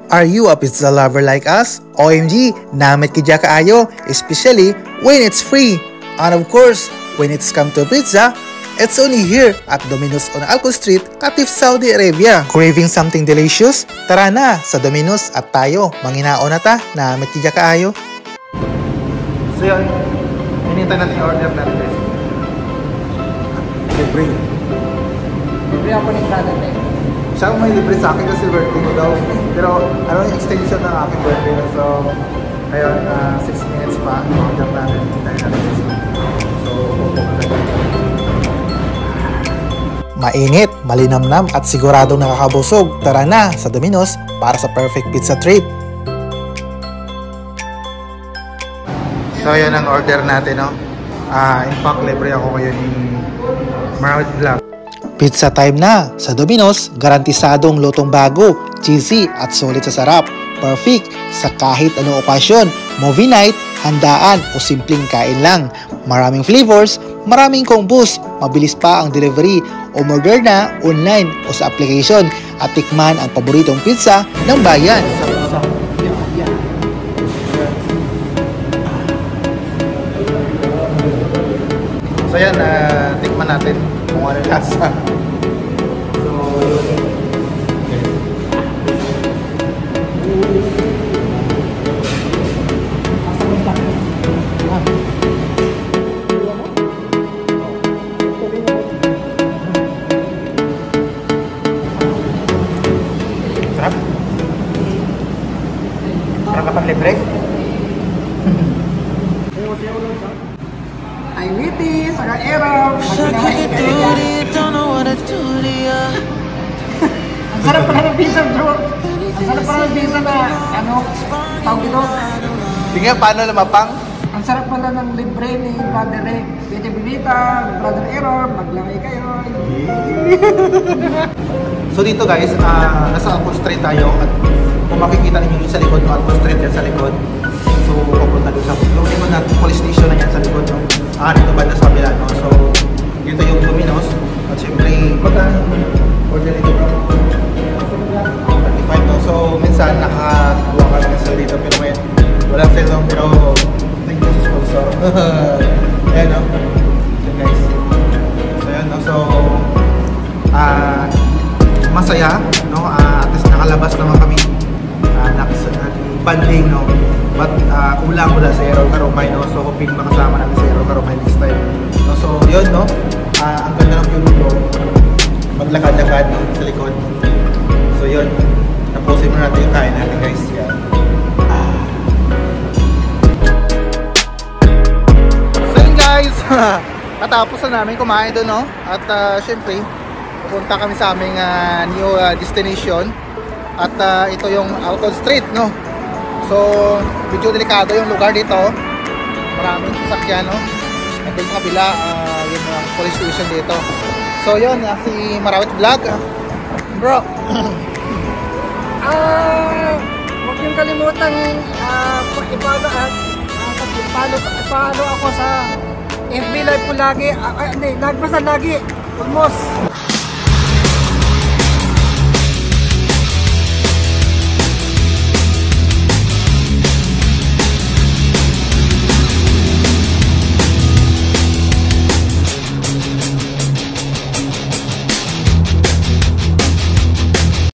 Are you a pizza lover like us? OMG, namit kidya kaayo, especially when it's free. And of course, when it's come to pizza, it's only here at Domino's on Alco Street, Qatif, Saudi Arabia. Craving something delicious? Tara na sa Domino's at tayo, manginaon na ta, namit kidya kaayo. So yun, hinintay natin yung order natin guys. Libre. Libre ako ng brother eh. Siya may libre sa akin kasi birthday ko daw. Pero ano yung extension ng aking birthday. So, ayun, 6 minutes pa. Order natin. Hintayin natin guys. So, Mainit, malinamnam at siguradong nakakabusog. Tara na sa Domino's para sa perfect pizza treat. So, ayan ang order natin, no? In fact, libre ako kayo ni Marawit Vlog. Pizza time na! Sa Domino's, garantisadong lutong bago, cheesy at sulit sa sarap. Perfect sa kahit anong okasyon, movie night, handaan o simpleng kain lang. Maraming flavors, maraming combos, mabilis pa ang delivery o order na online o sa application at tikman ang paboritong pizza ng bayan. So yan, tikman natin kung ano lasa. So, sarap. Sarap kapag libre. Ay, witty, saga eraw. Ang sarap pala ng pizza, bro. Ang sarap pala ng pizza na, tawag ito. Tingnan paano lumapang? Ang sarap pala ng libre ni Brother Rick. Bita-bilita, Brother Error, maglangay kayo. So dito guys, nasa Alco Street tayo at kung makikita ninyo yung sa likod ng Alco Street yan sa likod. So papunta doon sa likod na police station na yan sa likod. No? Dito ba na sa kabila, no? So dito yung Domino's at syempre magkano order dito bro? 35 no? So minsan nakakuha ka ng sale dito pero may walang sale no? Pero thank you sa sponsor. Ayan no? So guys, so yan no? So masaya no? At least nakalabas naman kami banding no? But kulang mula sa Aero Karomay no? So hoping makasama namin sa Aero Karomay next time no? So yun no? Ang ganda ng view dito, maglakad-lakad no? Sa likod. So yun, tapusin mo natin yung kain natin guys. Yan. So yun guys, natapos na namin kumain doon no? At syempre pupunta kami sa aming new destination. At ito yung Alco Street no? So medyo delikado yung lugar dito. Maraming sasakyan no? At sa kabila yung police station dito. So yun, si Marawit Vlog. Bro Huwag yung kalimutan ipalo ako sa FB Live ko lagi. Hindi, nagbasa lagi. Almost